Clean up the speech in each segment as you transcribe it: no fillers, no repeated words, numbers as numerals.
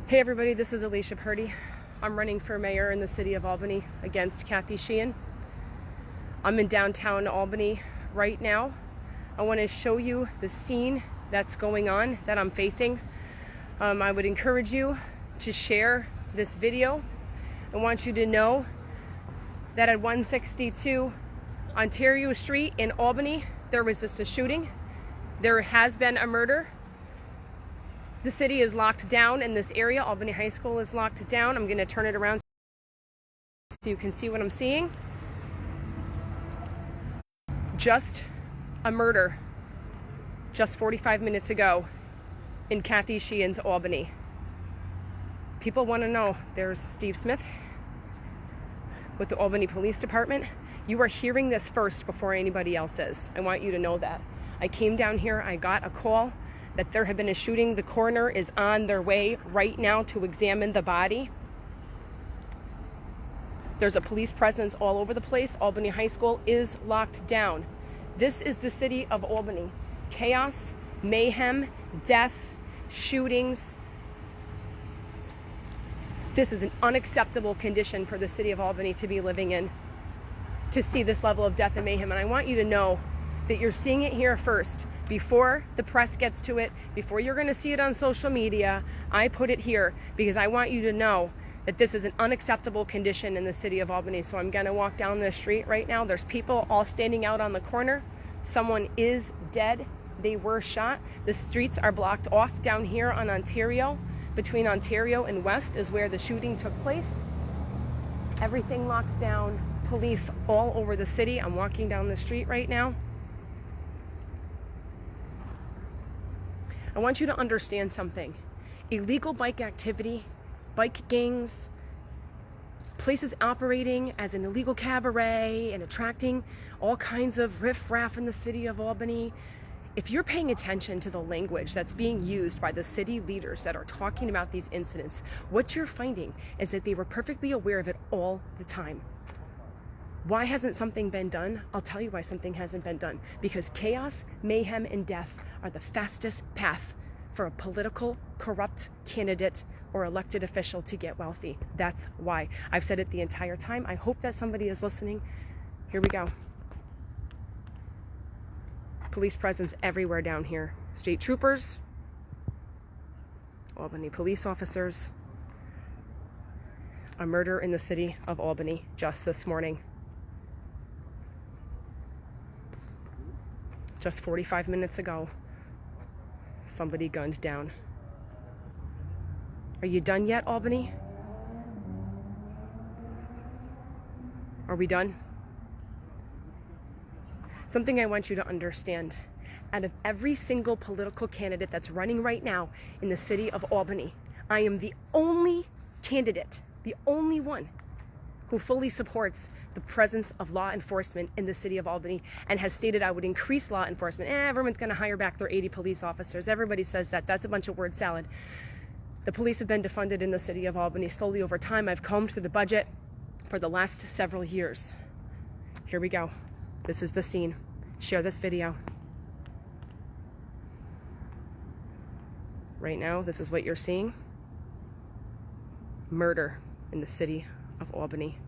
Hey everybody, this is Alicia Purdy. I'm running for mayor in the city of Albany against Kathy Sheehan. I'm in downtown Albany right now. I want to show you the scene that's going on, that I'm facing. I would encourage you to share this video. I want you to know that at 162 Ontario Street in Albany, there was just a shooting. There has been a murder. The city is locked down in this area. Albany High School is locked down. I'm going to turn it around so you can see what I'm seeing. Just a murder just 45 minutes ago in Kathy Sheehan's Albany. People want to know. There's Steve Smith with the Albany Police Department. You are hearing this first before anybody else is. I want you to know that. I came down here, I got a call that there had been a shooting. The coroner is on their way right now to examine the body. There's a police presence all over the place. Albany High School is locked down. This is the city of Albany. Chaos, mayhem, death, shootings. This is an unacceptable condition for the city of Albany to be living in, to see this level of death and mayhem. And I want you to know that you're seeing it here first, before the press gets to it, before you're going to see it on social media. I put it here because I want you to know that this is an unacceptable condition in the city of Albany. So I'm going to walk down the street right now. There's people all standing out on the corner. Someone is dead. They were shot. The streets are blocked off down here on Ontario. Between Ontario and West is where the shooting took place. Everything locked down. Police all over the city. I'm walking down the street right now. I want you to understand something. Illegal bike activity, bike gangs, places operating as an illegal cabaret and attracting all kinds of riffraff in the city of Albany. If you're paying attention to the language that's being used by the city leaders that are talking about these incidents, what you're finding is that they were perfectly aware of it all the time. Why hasn't something been done? I'll tell you why something hasn't been done. Because chaos, mayhem, and death are the fastest path for a political, corrupt candidate or elected official to get wealthy. That's why. I've said it the entire time. I hope that somebody is listening. Here we go. Police presence everywhere down here. State troopers, Albany police officers. A murder in the city of Albany just this morning. Just 45 minutes ago, somebody gunned down. Are you done yet, Albany? Are we done? Something I want you to understand. Out of every single political candidate that's running right now in the city of Albany, I am the only candidate, the only one who fully supports the presence of law enforcement in the city of Albany and has stated I would increase law enforcement. Everyone's going to hire back their 80 police officers. Everybody says that. That's a bunch of word salad. The police have been defunded in the city of Albany slowly over time. I've combed through the budget for the last several years. Here we go. This is the scene. Share this video. Right now, this is what you're seeing. Murder in the city of Albany.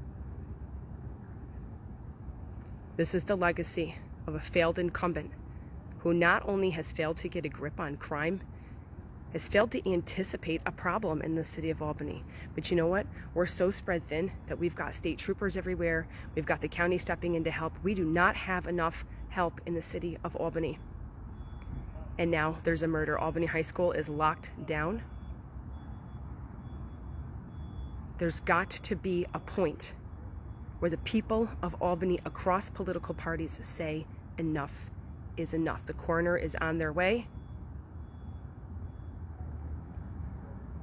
This is the legacy of a failed incumbent who not only has failed to get a grip on crime, has failed to anticipate a problem in the city of Albany. But you know what? We're so spread thin that we've got state troopers everywhere. We've got the county stepping in to help. We do not have enough help in the city of Albany. And now there's a murder. Albany High School is locked down. There's got to be a point where the people of Albany across political parties say enough is enough. The coroner is on their way.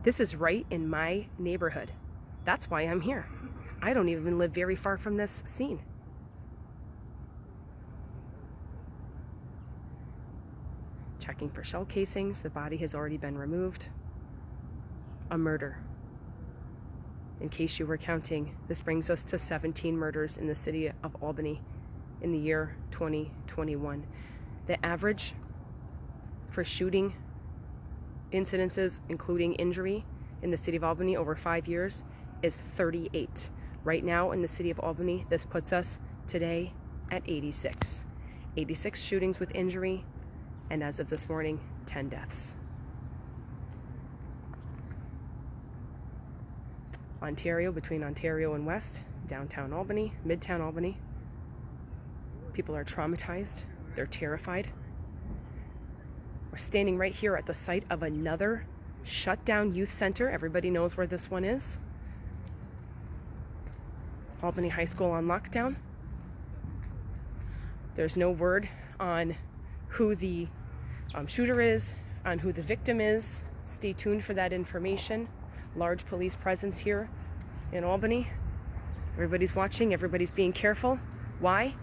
This is right in my neighborhood. That's why I'm here. I don't even live very far from this scene. Checking for shell casings. The body has already been removed. A murder. In case you were counting, this brings us to 17 murders in the city of Albany in the year 2021. The average for shooting incidences, including injury, in the city of Albany over 5 years is 38. Right now in the city of Albany, this puts us today at 86. 86 shootings with injury, and as of this morning, 10 deaths. Ontario, between Ontario and West, downtown Albany, midtown Albany. People are traumatized. They're terrified. We're standing right here at the site of another shut down youth center. Everybody knows where this one is. Albany High School on lockdown. There's no word on who the shooter is, on who the victim is. Stay tuned for that information. Large police presence here in Albany. Everybody's watching, everybody's being careful. Why?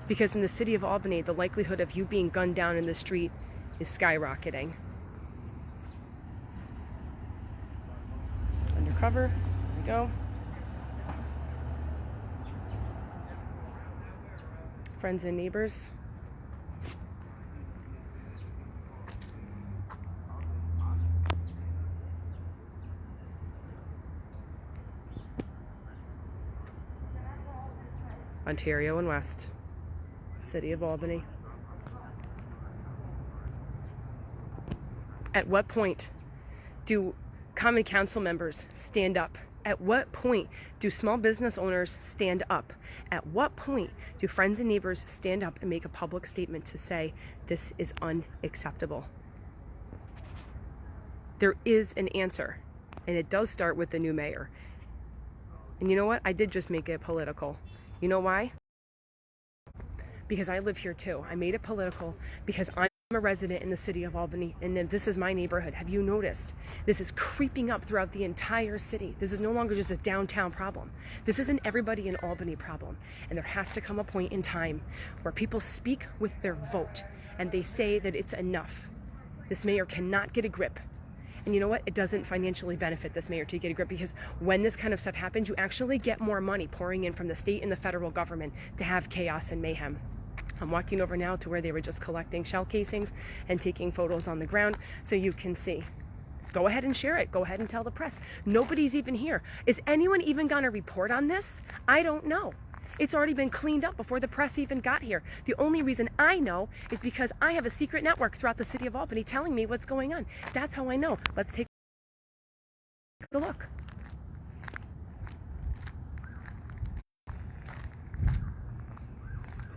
Because in the city of Albany, the likelihood of you being gunned down in the street is skyrocketing. Undercover, there we go. Friends and neighbors. Ontario and West, city of Albany. At what point do common council members stand up? At what point do small business owners stand up? At what point do friends and neighbors stand up and make a public statement to say this is unacceptable? There is an answer, and it does start with the new mayor. And you know what? I did just make it political. You know why? Because I live here too. I made it political because I'm a resident in the city of Albany, and this is my neighborhood. Have you noticed? This is creeping up throughout the entire city. This is no longer just a downtown problem. This is an everybody in Albany problem. And there has to come a point in time where people speak with their vote and they say that it's enough. This mayor cannot get a grip. And you know what? It doesn't financially benefit this mayor to get a grip, because when this kind of stuff happens, you actually get more money pouring in from the state and the federal government to have chaos and mayhem. I'm walking over now to where they were just collecting shell casings and taking photos on the ground so you can see. Go ahead and share it. Go ahead and tell the press. Nobody's even here. Is anyone even going to report on this? I don't know. It's already been cleaned up before the press even got here. The only reason I know is because I have a secret network throughout the city of Albany telling me what's going on. That's how I know. Let's take a look.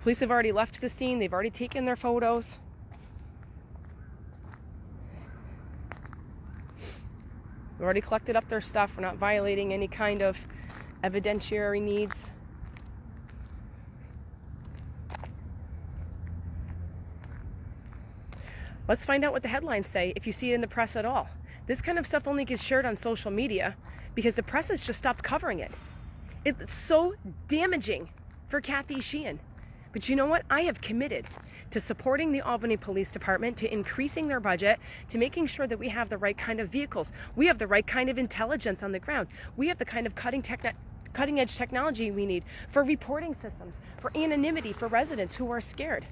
Police have already left the scene. They've already taken their photos. They've already collected up their stuff. We're not violating any kind of evidentiary needs. Let's find out what the headlines say if you see it in the press at all. This kind of stuff only gets shared on social media because the press has just stopped covering it. It's so damaging for Kathy Sheehan. But you know what? I have committed to supporting the Albany Police Department, to increasing their budget, to making sure that we have the right kind of vehicles. We have the right kind of intelligence on the ground. We have the kind of cutting edge technology we need for reporting systems, for anonymity for residents who are scared.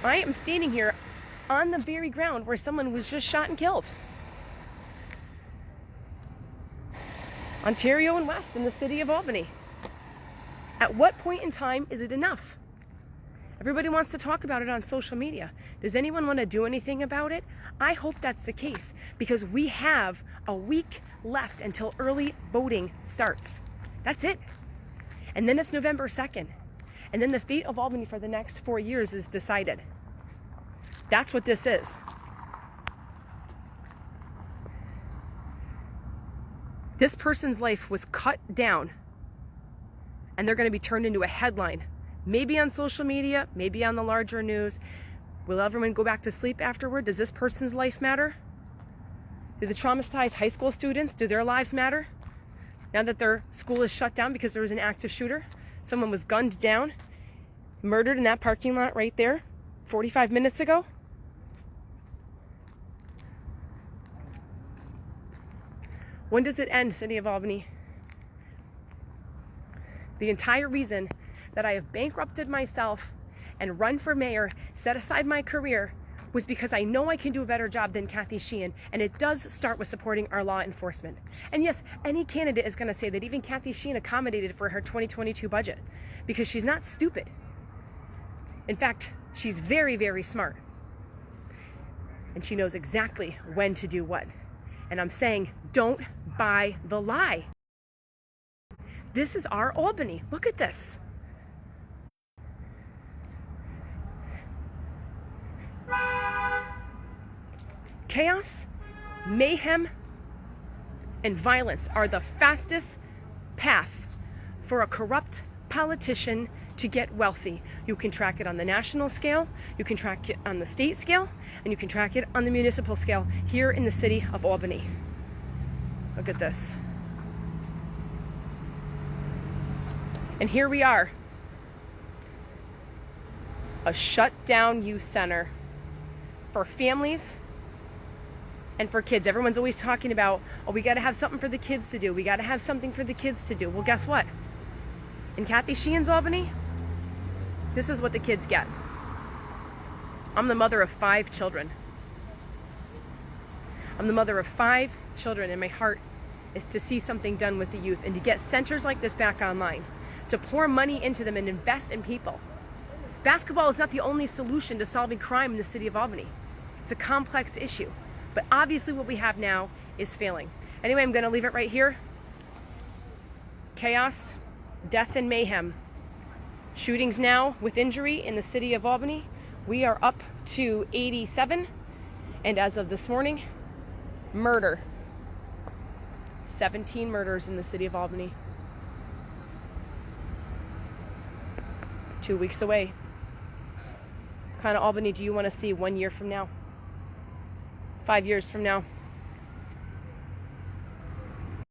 I am standing here on the very ground where someone was just shot and killed. Ontario and West in the city of Albany. At what point in time is it enough? Everybody wants to talk about it on social media. Does anyone want to do anything about it? I hope that's the case, because we have a week left until early voting starts. That's it. And then it's November 2nd. And then the fate of Albany for the next 4 years is decided. That's what this is. This person's life was cut down, and they're going to be turned into a headline. Maybe on social media, maybe on the larger news. Will everyone go back to sleep afterward? Does this person's life matter? Do the traumatized high school students, do their lives matter? Now that their school is shut down because there was an active shooter, someone was gunned down, murdered in that parking lot right there 45 minutes ago. When does it end, City of Albany? The entire reason that I have bankrupted myself and run for mayor, set aside my career, was because I know I can do a better job than Kathy Sheehan, and it does start with supporting our law enforcement. And yes, any candidate is going to say that even Kathy Sheehan accommodated for her 2022 budget, because she's not stupid. In fact, she's very, very smart. And she knows exactly when to do what. And I'm saying, don't buy the lie. This is our Albany. Look at this. Chaos, mayhem, and violence are the fastest path for a corrupt politician to get wealthy. You can track it on the national scale, you can track it on the state scale, and you can track it on the municipal scale here in the city of Albany. Look at this. And here we are, a shut down youth center for families and for kids. Everyone's always talking about, oh, we got to have something for the kids to do. We got to have something for the kids to do. Well, guess what? In Kathy Sheehan's Albany, this is what the kids get. I'm the mother of 5 children. I'm the mother of 5 children, and my heart is to see something done with the youth and to get centers like this back online, to pour money into them and invest in people. Basketball is not the only solution to solving crime in the city of Albany. It's a complex issue. But obviously what we have now is failing. Anyway, I'm going to leave it right here. Chaos, death, and mayhem. Shootings now with injury in the city of Albany. We are up to 87. And as of this morning, murder. 17 murders in the city of Albany. 2 weeks away. What kind of Albany do you want to see 1 year from now? 5 years from now?